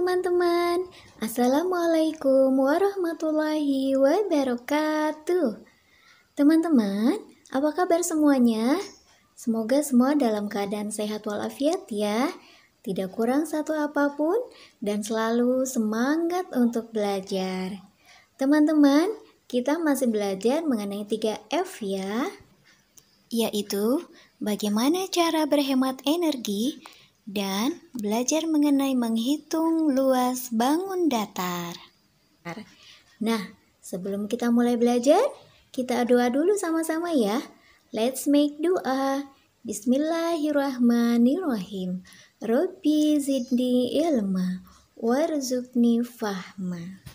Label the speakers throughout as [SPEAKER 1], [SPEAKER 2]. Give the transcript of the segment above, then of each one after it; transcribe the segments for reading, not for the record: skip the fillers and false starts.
[SPEAKER 1] teman-teman, Assalamualaikum warahmatullahi wabarakatuh. Teman-teman, apa kabar semuanya? Semoga semua dalam keadaan sehat walafiat ya, tidak kurang satu apapun dan selalu semangat untuk belajar. Teman-teman, kita masih belajar mengenai 3F ya, yaitu bagaimana cara berhemat energi dan belajar mengenai menghitung luas bangun datar. Nah, sebelum kita mulai belajar, kita doa dulu sama-sama ya. Let's make doa. Bismillahirrahmanirrahim. Rabbi zidni ilma warzuqni fahma.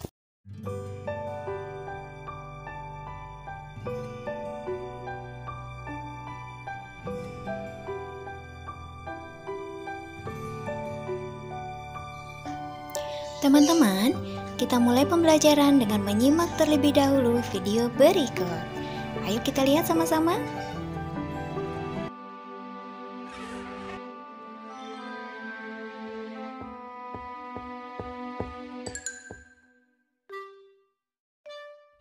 [SPEAKER 1] Teman-teman, kita mulai pembelajaran dengan menyimak terlebih dahulu video berikut. Ayo kita lihat sama-sama.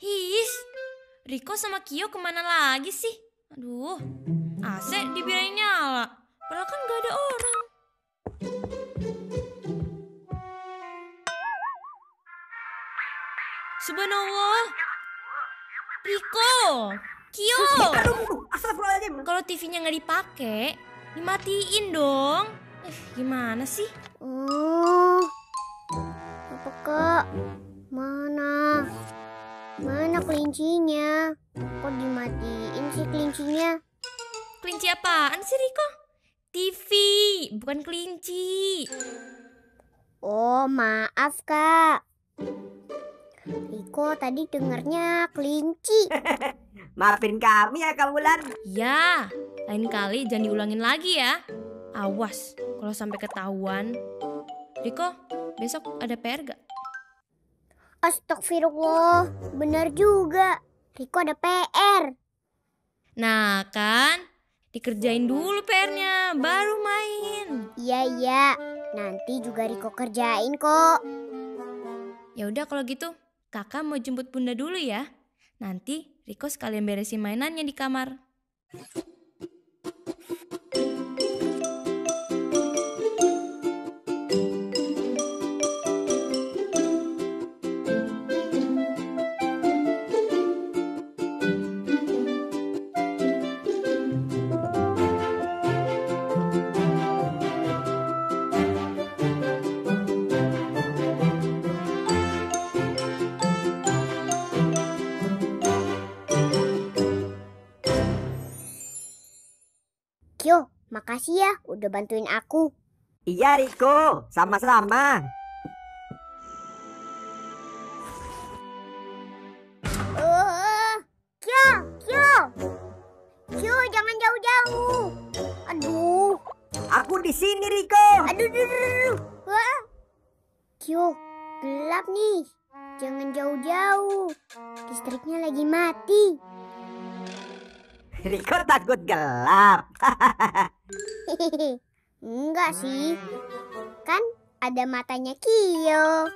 [SPEAKER 2] His, Riko sama Kio kemana lagi sih? Aduh, AC dibiarin nyala, padahal kan gak ada orang. Subhanallah, Riko, Kio. Kalau TV-nya nggak dipakai, dimatiin dong. Gimana sih?
[SPEAKER 3] Oh, apa kak? Mana kelincinya? Kok dimatiin sih kelincinya?
[SPEAKER 2] Kelinci apaan sih, Riko? TV, bukan kelinci.
[SPEAKER 3] Oh, maaf kak. Riko tadi dengarnya kelinci.
[SPEAKER 4] Maafin kami ya Kak Wulan.
[SPEAKER 2] Ya, lain kali jangan diulangin lagi ya. Awas kalau sampai ketahuan. Riko, besok ada PR gak?
[SPEAKER 3] Astagfirullah, benar juga. Riko ada PR.
[SPEAKER 2] Nah kan, dikerjain dulu PR-nya, baru main.
[SPEAKER 3] Iya, nanti juga Riko kerjain kok.
[SPEAKER 2] Ya udah kalau gitu, kakak mau jemput bunda dulu ya. Nanti Riko sekalian beresin mainannya di kamar.
[SPEAKER 3] Kyo, makasih ya udah bantuin aku.
[SPEAKER 4] Iya Riko, sama-sama.
[SPEAKER 3] Kyo, jangan jauh-jauh. Aduh.
[SPEAKER 4] Aku di sini Riko.
[SPEAKER 3] Aduh. Wah. Kyo, gelap nih. Jangan jauh-jauh. Listriknya lagi mati.
[SPEAKER 4] Riko takut gelap.
[SPEAKER 3] Enggak sih. Kan ada matanya Kyo.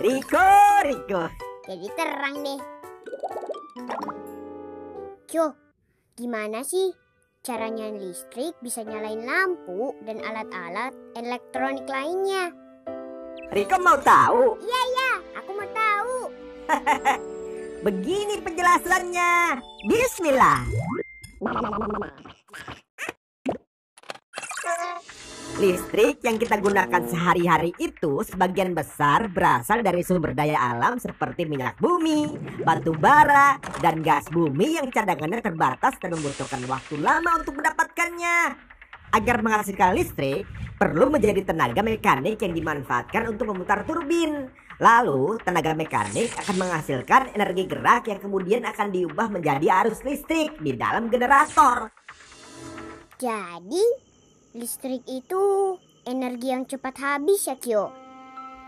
[SPEAKER 4] Riko.
[SPEAKER 3] Jadi terang deh. Kyo, gimana sih caranya listrik bisa nyalain lampu dan alat-alat elektronik lainnya?
[SPEAKER 4] Riko mau tahu?
[SPEAKER 3] Iya, aku mau tahu.
[SPEAKER 4] Begini penjelasannya. Bismillah. Listrik yang kita gunakan sehari-hari itu sebagian besar berasal dari sumber daya alam seperti minyak bumi, batu bara, dan gas bumi yang cadangannya terbatas dan membutuhkan waktu lama untuk mendapatkannya. Agar menghasilkan listrik, perlu menjadi tenaga mekanik yang dimanfaatkan untuk memutar turbin. Lalu, tenaga mekanik akan menghasilkan energi gerak yang kemudian akan diubah menjadi arus listrik di dalam generator.
[SPEAKER 3] Jadi, listrik itu energi yang cepat habis ya, Kyo?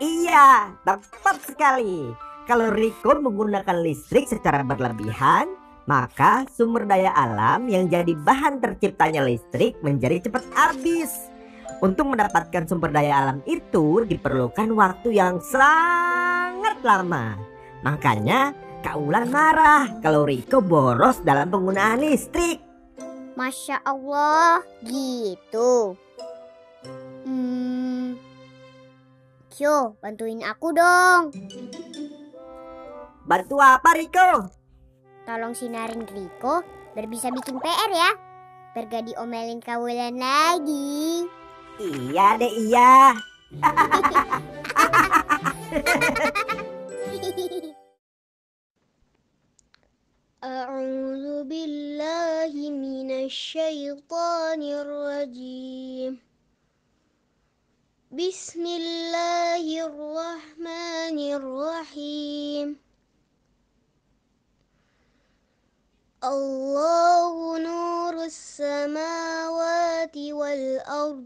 [SPEAKER 4] Iya, tepat sekali. Kalau Riko menggunakan listrik secara berlebihan, maka sumber daya alam yang jadi bahan terciptanya listrik menjadi cepat habis. Untuk mendapatkan sumber daya alam itu diperlukan waktu yang sangat lama. Makanya Kak Ulan marah kalau Riko boros dalam penggunaan listrik.
[SPEAKER 3] Masya Allah, gitu. Yo, bantuin aku dong.
[SPEAKER 4] Bantu apa Riko?
[SPEAKER 3] Tolong sinarin Riko biar bisa bikin PR ya. Biar gak diomelin Kak Ulan lagi.
[SPEAKER 4] Iya deh, iya.
[SPEAKER 3] A'udzu billahi minasy syaithanir rajim. Bismillahirrahmanirrahim. Allahu nurus samawati wal ard.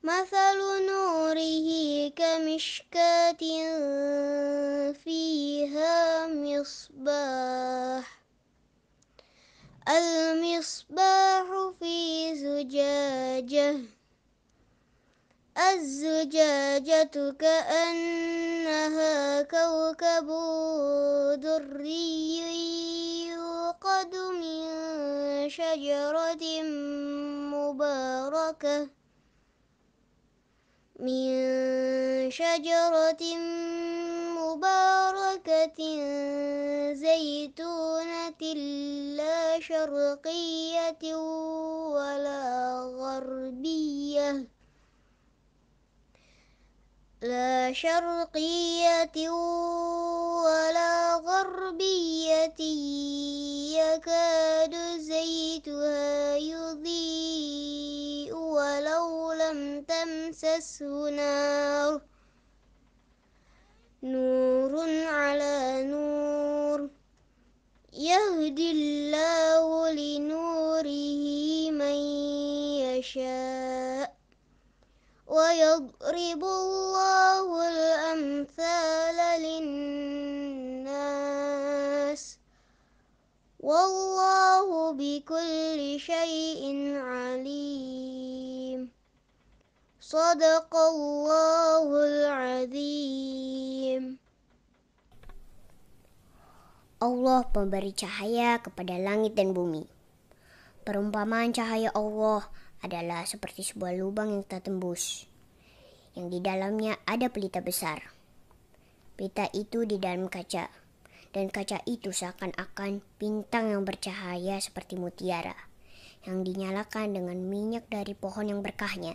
[SPEAKER 3] Mathalu nurihi kamishkatin fiha misbah. Al-misbahu fi zujajah. Az-zujajatu ka'annaha kawkabun durriyyun yuqadu min syajaratin mubarakah. من شجرة مباركة زيتونة لا شرقية ولا غربية يكاد زيتها يضيء ولو لم تمسسه نار نور على نور يهدي الله لنوره من يشاء ويضرب الله الأمثال للناس والله بكل شيء عليم. Sadaqallahul azim. Allah pemberi cahaya kepada langit dan bumi. Perumpamaan cahaya Allah adalah seperti sebuah lubang yang tak tembus, yang di dalamnya ada pelita besar. Pelita itu di dalam kaca, dan kaca itu seakan-akan bintang yang bercahaya seperti mutiara, yang dinyalakan dengan minyak dari pohon yang berkahnya,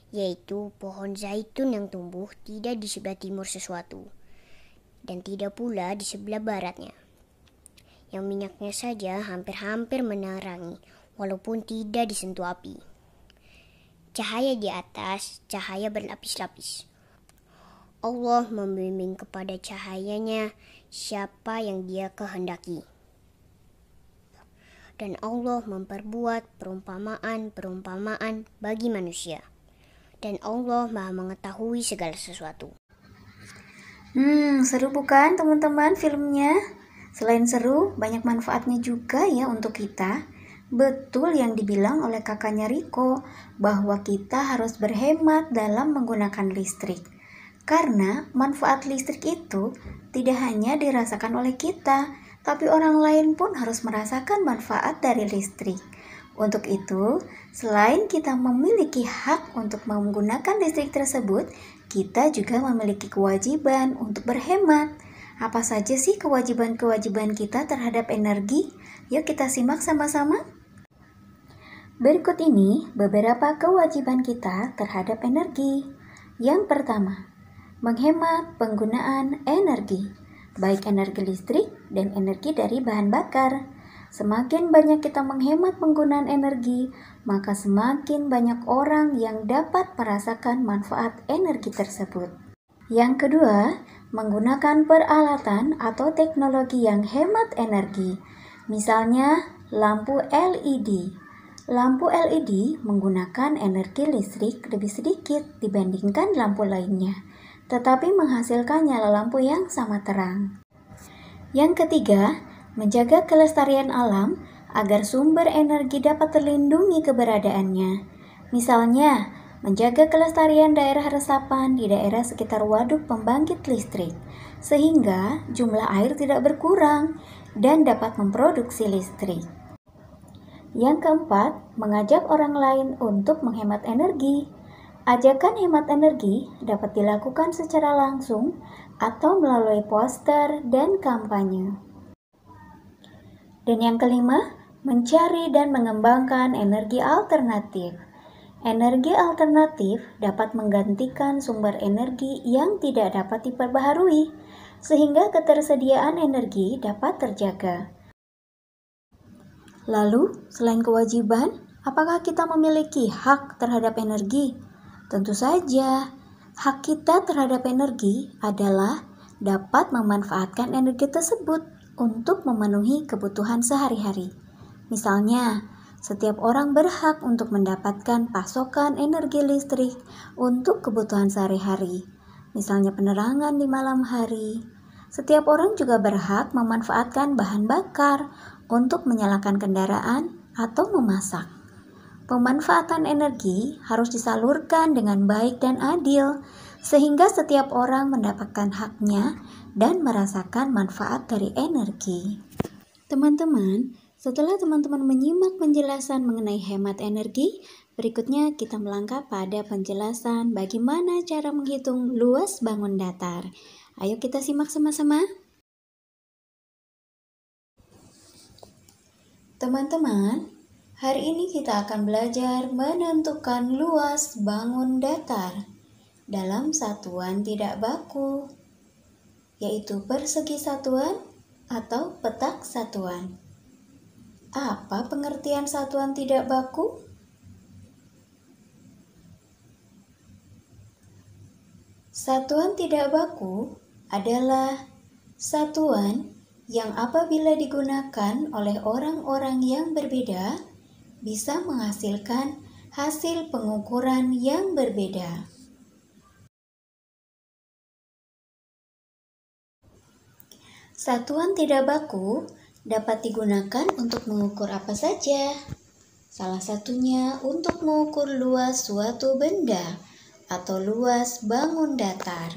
[SPEAKER 3] yaitu pohon zaitun yang tumbuh tidak di sebelah timur sesuatu, dan tidak pula di sebelah baratnya, yang minyaknya saja hampir-hampir menerangi, walaupun tidak disentuh api. Cahaya di atas, cahaya berlapis-lapis. Allah membimbing kepada cahayanya siapa yang Dia kehendaki. Dan Allah memperbuat perumpamaan-perumpamaan bagi manusia. Dan Allah Maha mengetahui segala sesuatu.
[SPEAKER 1] Seru bukan teman-teman filmnya? Selain seru, banyak manfaatnya juga ya untuk kita. Betul yang dibilang oleh kakaknya Riko, bahwa kita harus berhemat dalam menggunakan listrik. Karena manfaat listrik itu tidak hanya dirasakan oleh kita, tapi orang lain pun harus merasakan manfaat dari listrik. Untuk itu, selain kita memiliki hak untuk menggunakan listrik tersebut, kita juga memiliki kewajiban untuk berhemat. Apa saja sih kewajiban-kewajiban kita terhadap energi? Yuk kita simak sama-sama. Berikut ini beberapa kewajiban kita terhadap energi. Yang pertama, menghemat penggunaan energi, baik energi listrik dan energi dari bahan bakar. Semakin banyak kita menghemat penggunaan energi, maka semakin banyak orang yang dapat merasakan manfaat energi tersebut. Yang kedua, menggunakan peralatan atau teknologi yang hemat energi. Misalnya, lampu LED. Lampu LED menggunakan energi listrik lebih sedikit dibandingkan lampu lainnya, tetapi menghasilkan nyala lampu yang sama terang. Yang ketiga, menjaga kelestarian alam agar sumber energi dapat terlindungi keberadaannya. Misalnya, menjaga kelestarian daerah resapan di daerah sekitar waduk pembangkit listrik, sehingga jumlah air tidak berkurang dan dapat memproduksi listrik. Yang keempat, mengajak orang lain untuk menghemat energi. Ajakan hemat energi dapat dilakukan secara langsung atau melalui poster dan kampanye. Dan yang kelima, mencari dan mengembangkan energi alternatif. Energi alternatif dapat menggantikan sumber energi yang tidak dapat diperbaharui, sehingga ketersediaan energi dapat terjaga. Lalu, selain kewajiban, apakah kita memiliki hak terhadap energi? Tentu saja, hak kita terhadap energi adalah dapat memanfaatkan energi tersebut untuk memenuhi kebutuhan sehari-hari. Misalnya, setiap orang berhak untuk mendapatkan pasokan energi listrik untuk kebutuhan sehari-hari, misalnya penerangan di malam hari. Setiap orang juga berhak memanfaatkan bahan bakar untuk menyalakan kendaraan atau memasak. Pemanfaatan energi harus disalurkan dengan baik dan adil, sehingga setiap orang mendapatkan haknya dan merasakan manfaat dari energi. Teman-teman, setelah teman-teman menyimak penjelasan mengenai hemat energi, berikutnya kita melangkah pada penjelasan bagaimana cara menghitung luas bangun datar. Ayo kita simak sama-sama. Teman-teman, hari ini kita akan belajar menentukan luas bangun datar dalam satuan tidak baku, yaitu persegi satuan atau petak satuan. Apa pengertian satuan tidak baku? Satuan tidak baku adalah satuan yang apabila digunakan oleh orang-orang yang berbeda bisa menghasilkan hasil pengukuran yang berbeda. Satuan tidak baku dapat digunakan untuk mengukur apa saja. Salah satunya untuk mengukur luas suatu benda atau luas bangun datar.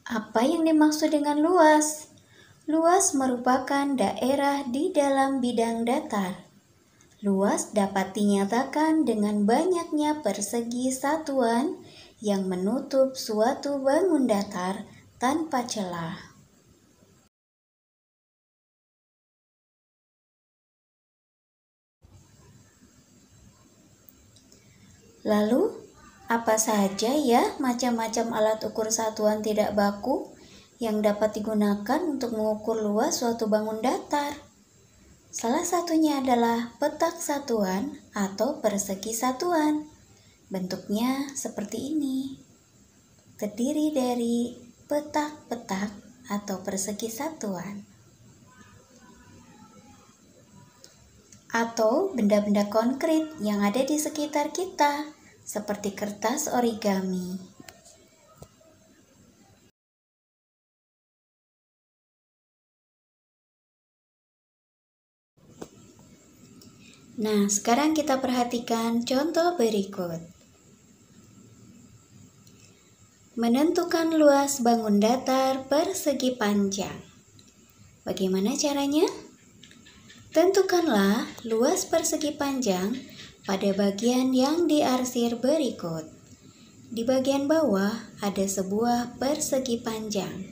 [SPEAKER 1] Apa yang dimaksud dengan luas? Luas merupakan daerah di dalam bidang datar. Luas dapat dinyatakan dengan banyaknya persegi satuan yang menutup suatu bangun datar tanpa celah. Lalu, apa saja ya macam-macam alat ukur satuan tidak baku yang dapat digunakan untuk mengukur luas suatu bangun datar? Salah satunya adalah petak satuan atau persegi satuan. Bentuknya seperti ini. Terdiri dari petak-petak atau persegi satuan. Atau benda-benda konkret yang ada di sekitar kita, seperti kertas origami. Nah, sekarang kita perhatikan contoh berikut. Menentukan luas bangun datar persegi panjang. Bagaimana caranya? Tentukanlah luas persegi panjang pada bagian yang diarsir berikut. Di bagian bawah ada sebuah persegi panjang.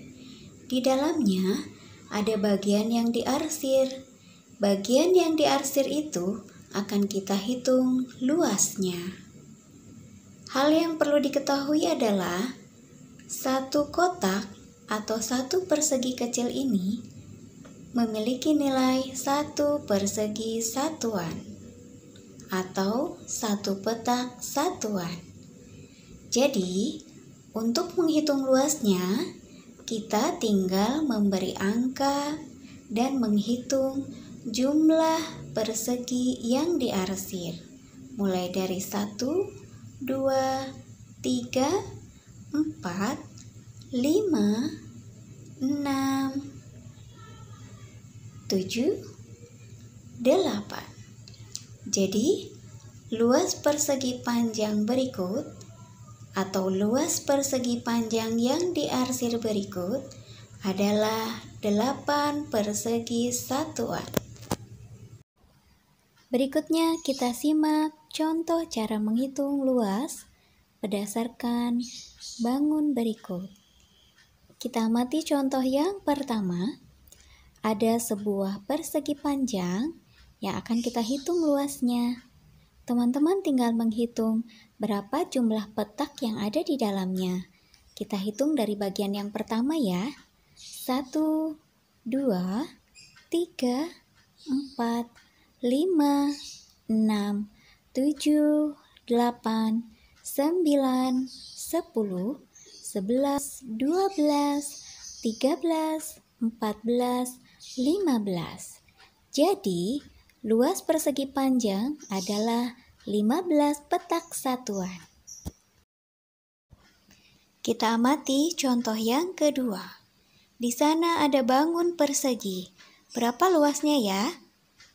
[SPEAKER 1] Di dalamnya ada bagian yang diarsir. Bagian yang diarsir itu akan kita hitung luasnya. Hal yang perlu diketahui adalah satu kotak atau satu persegi kecil ini memiliki nilai 1 persegi satuan atau 1 petak satuan. Jadi, untuk menghitung luasnya, kita tinggal memberi angka dan menghitung jumlah persegi yang diarsir, mulai dari 1, 2, 3, 4, 5, 6, 7, 8. Jadi, luas persegi panjang berikut atau luas persegi panjang yang diarsir berikut adalah 8 persegi satuan. Berikutnya kita simak contoh cara menghitung luas berdasarkan bangun berikut. Kita amati contoh yang pertama. Ada sebuah persegi panjang yang akan kita hitung luasnya. Teman-teman tinggal menghitung berapa jumlah petak yang ada di dalamnya. Kita hitung dari bagian yang pertama ya. 1, 2, 3, 4, 5, 6, 7, 8, 9, 10, 11, 12, 13, 14, 15. Jadi, luas persegi panjang adalah 15 petak satuan. Kita amati contoh yang kedua. Di sana ada bangun persegi. Berapa luasnya ya?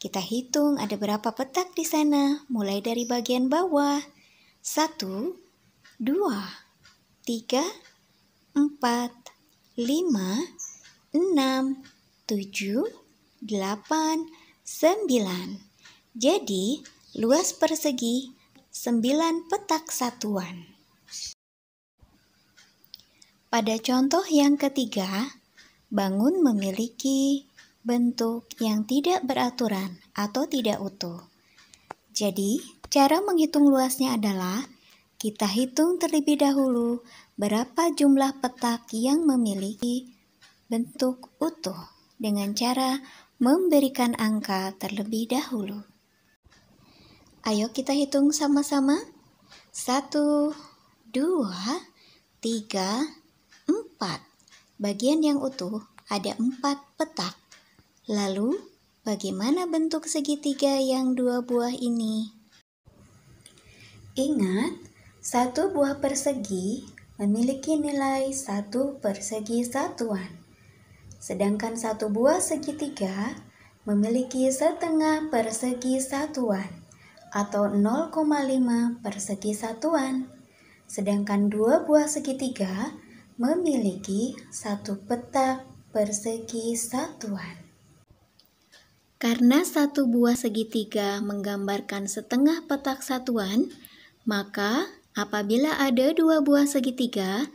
[SPEAKER 1] Kita hitung ada berapa petak di sana, mulai dari bagian bawah. 1, 2, 3, 4, 5, 6, 7, 8, 9. Jadi, luas persegi 9 petak satuan. Pada contoh yang ketiga, bangun memiliki bentuk yang tidak beraturan atau tidak utuh. Jadi, cara menghitung luasnya adalah kita hitung terlebih dahulu berapa jumlah petak yang memiliki bentuk utuh dengan cara memberikan angka terlebih dahulu. Ayo kita hitung sama-sama. 1, 2, 3, 4. Bagian yang utuh ada 4 petak. Lalu, bagaimana bentuk segitiga yang 2 buah ini? Ingat, 1 buah persegi memiliki nilai 1 persegi satuan. Sedangkan 1 buah segitiga memiliki setengah persegi satuan atau 0,5 persegi satuan. Sedangkan 2 buah segitiga memiliki 1 petak persegi satuan. Karena 1 buah segitiga menggambarkan setengah petak satuan, maka apabila ada 2 buah segitiga,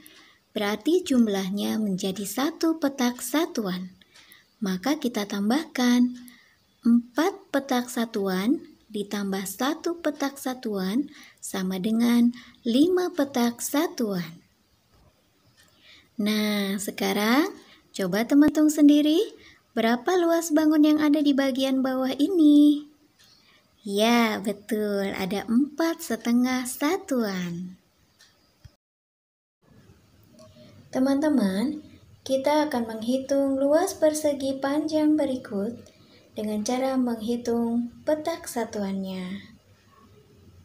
[SPEAKER 1] berarti jumlahnya menjadi 1 petak satuan. Maka kita tambahkan 4 petak satuan ditambah 1 petak satuan sama dengan 5 petak satuan. Nah, sekarang coba teman hitung sendiri berapa luas bangun yang ada di bagian bawah ini. Ya, betul, ada 4,5 satuan. Teman-teman, kita akan menghitung luas persegi panjang berikut dengan cara menghitung petak satuannya.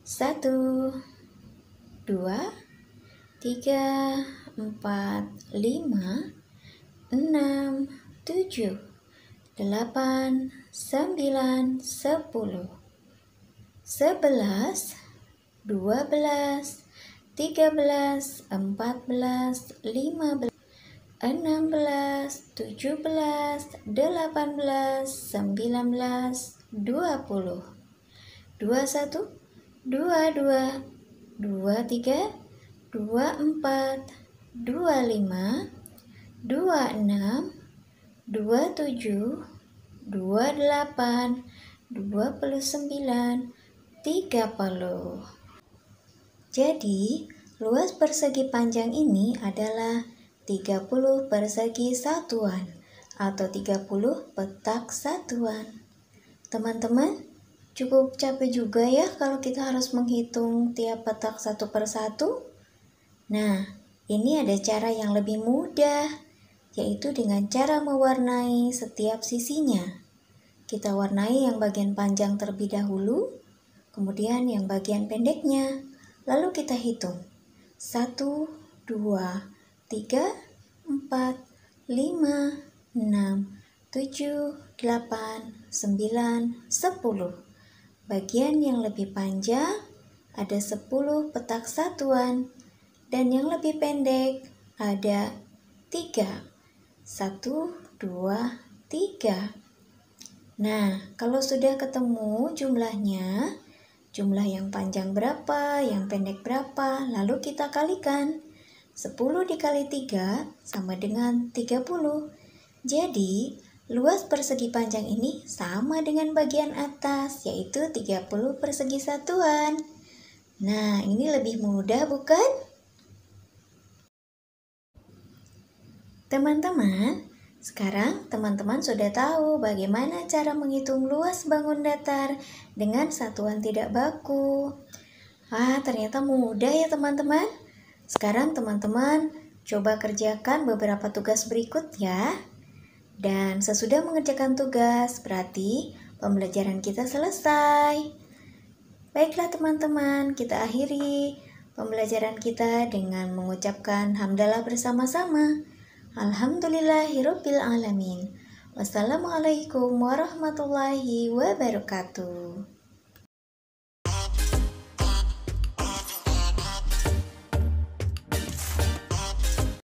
[SPEAKER 1] 1, 2, 3, 4, 5, 6, 7, 8, 9, 10, 11, 12, 13, 14, 15, 16, 17, 18, 19, 20, 21, 22, 23, 24, 25, 26, 27, 28, 29, 30. Jadi, luas persegi panjang ini adalah 30 persegi satuan atau 30 petak satuan. Teman-teman, cukup capek juga ya kalau kita harus menghitung tiap petak satu persatu. Nah, ini ada cara yang lebih mudah, yaitu dengan cara mewarnai setiap sisinya. Kita warnai yang bagian panjang terlebih dahulu, kemudian yang bagian pendeknya. Lalu kita hitung. 1, 2, 3, 4, 5, 6, 7, 8, 9, 10. Bagian yang lebih panjang ada 10 petak satuan dan yang lebih pendek ada 3. 1, 2, 3. Nah, kalau sudah ketemu jumlahnya, jumlah yang panjang berapa, yang pendek berapa, lalu kita kalikan. 10 dikali 3 sama dengan 30. Jadi, luas persegi panjang ini sama dengan bagian atas, yaitu 30 persegi satuan. Nah, ini lebih mudah bukan? Teman-teman, sekarang teman-teman sudah tahu bagaimana cara menghitung luas bangun datar dengan satuan tidak baku. Ternyata mudah ya teman-teman. Sekarang teman-teman coba kerjakan beberapa tugas berikut ya. Dan sesudah mengerjakan tugas, berarti pembelajaran kita selesai. Baiklah teman-teman, kita akhiri pembelajaran kita dengan mengucapkan hamdalah bersama-sama. Alhamdulillahirabbil alamin. Wassalamualaikum warahmatullahi wabarakatuh.